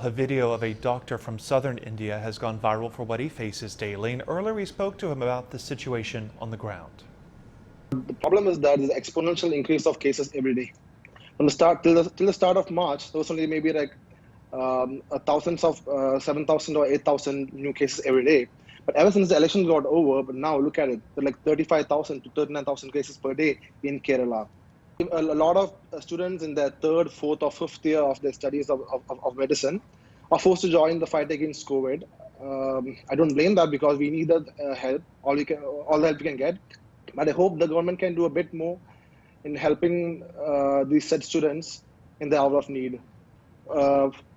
A video of a doctor from southern India has gone viral for what he faces daily, and earlier we spoke to him about the situation on the ground. The problem is that there's an exponential increase of cases every day. From the start till the start of March, there was only maybe like thousands of 7,000 or 8,000 new cases every day. But ever since the election got over, but now look at it, there are like 35,000 to 39,000 cases per day in Kerala. A lot of students in their third, fourth, or fifth year of their studies of medicine are forced to join the fight against COVID. I don't blame that because we need the help, all the help we can get. But I hope the government can do a bit more in helping these said students in the hour of need.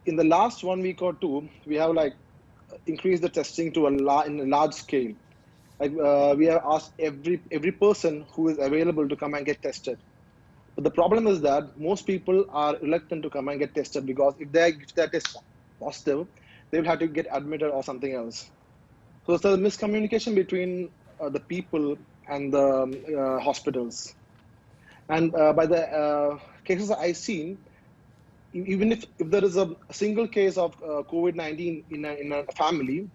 In the last 1 week or two, we have like increased the testing to in a large scale. Like we have asked every person who is available to come and get tested. But the problem is that most people are reluctant to come and get tested because if they test positive, they will have to get admitted or something else. So it's a miscommunication between the people and the hospitals. And by the cases I've seen, even if there is a single case of COVID-19 in a family,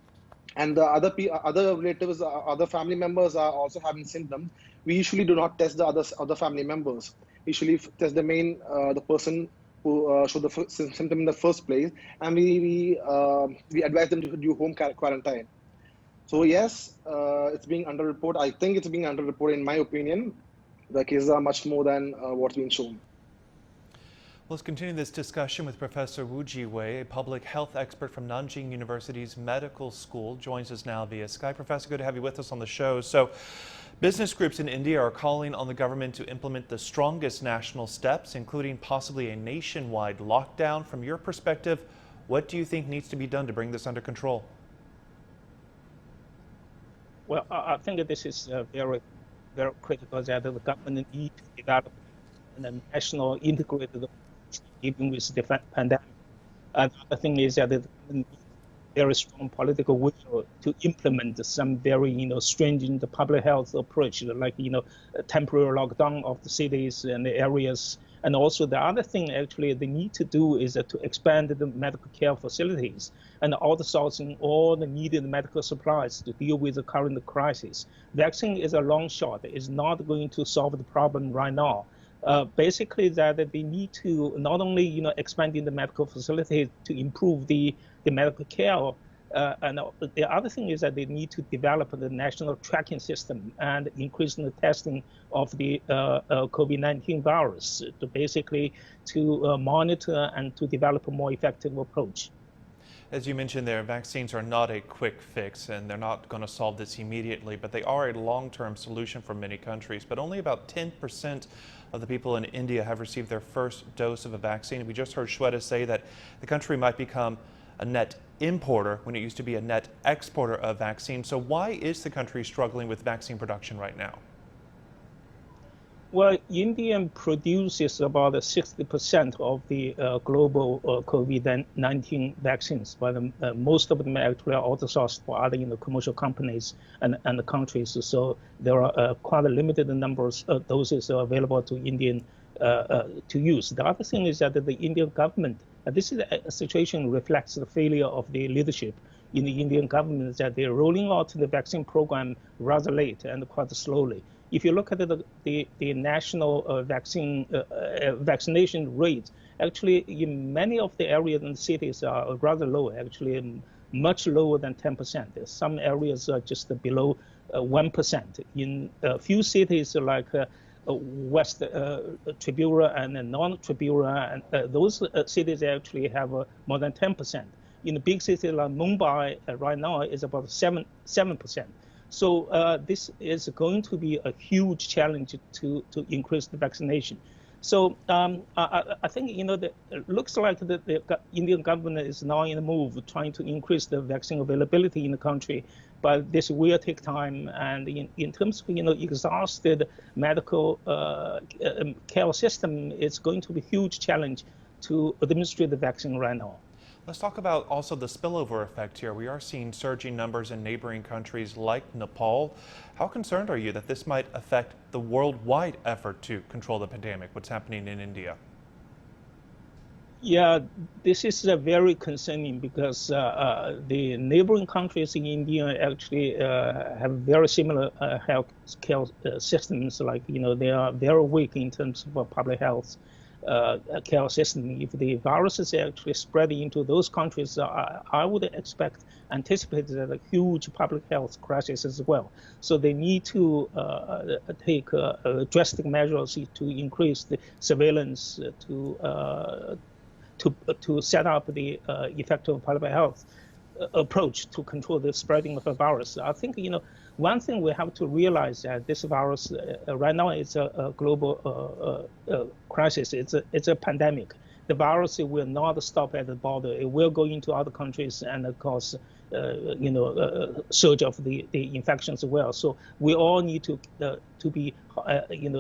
and the other relatives, other family members are also having symptoms, we usually do not test the other family members. We usually test the person who showed the symptom in the first place, and we advise them to do home quarantine. So yes, it's being underreported. I think it's being underreported in my opinion. The cases are much more than what's being shown. Let's continue this discussion with Professor Wu Zhiwei, a public health expert from Nanjing University's medical school, joins us now via Skype. Professor, good to have you with us on the show. So, business groups in India are calling on the government to implement the strongest national steps, including possibly a nationwide lockdown. From your perspective, what do you think needs to be done to bring this under control? Well, I think this is very, very critical that the government needs to develop a national integrated dealing with the pandemic. Another thing is that the government needs very strong political will to implement some very, stringent public health approach, like, temporary lockdown of the cities and the areas. And also the other thing actually they need to do is to expand the medical care facilities and outsourcing all the needed medical supplies to deal with the current crisis. Vaccine is a long shot. It's not going to solve the problem right now. Basically that they need to not only expanding the medical facilities to improve the medical care, and the other thing is that they need to develop the national tracking system and increase the testing of the COVID-19 virus to basically monitor and to develop a more effective approach. As you mentioned there, vaccines are not a quick fix and they're not going to solve this immediately, but they are a long-term solution for many countries. But only about 10% of the people in India have received their first dose of a vaccine. We just heard Shweta say that the country might become a net importer when it used to be a net exporter of vaccines. So why is the country struggling with vaccine production right now? Well, India produces about 60% of the global COVID-19 vaccines, but most of them actually are outsourced for other commercial companies and the countries. So there are quite a limited numbers of doses available to Indian to use. The other thing is that the Indian government, this is a situation reflects the failure of the leadership in the Indian government, that they're rolling out the vaccine program rather late and quite slowly. If you look at the national vaccination rate, actually in many of the areas and cities are rather low, actually much lower than 10%. Some areas are just below 1%. In a few cities like West Tripura and non-Tripura, and those cities actually have more than 10%. In the big cities like Mumbai, right now is about 7%. So this is going to be a huge challenge to increase the vaccination. So I think it looks like the Indian government is now in a move trying to increase the vaccine availability in the country, but this will take time. And in terms of exhausted medical care system, it's going to be a huge challenge to administer the vaccine right now. Let's talk about also the spillover effect here. We are seeing surging numbers in neighboring countries like Nepal. How concerned are you that this might affect the worldwide effort to control the pandemic, what's happening in India? Yeah, this is very concerning because the neighboring countries in India actually have very similar health care systems. Like, they are very weak in terms of public health care system. If the virus is actually spreading into those countries, I would anticipate that a huge public health crisis as well. So they need to take drastic measures to increase the surveillance, to set up the effective public health approach to control the spreading of the virus. I think, one thing we have to realize that this virus right now is a global crisis. It's a pandemic. The virus will not stop at the border. It will go into other countries and cause surge of the infections as well. So we all need to be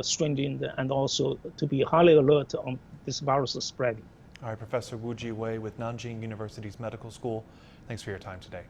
stringent and also to be highly alert on this virus spreading. All right, Professor Wu Zhiwei with Nanjing University's Medical School. Thanks for your time today.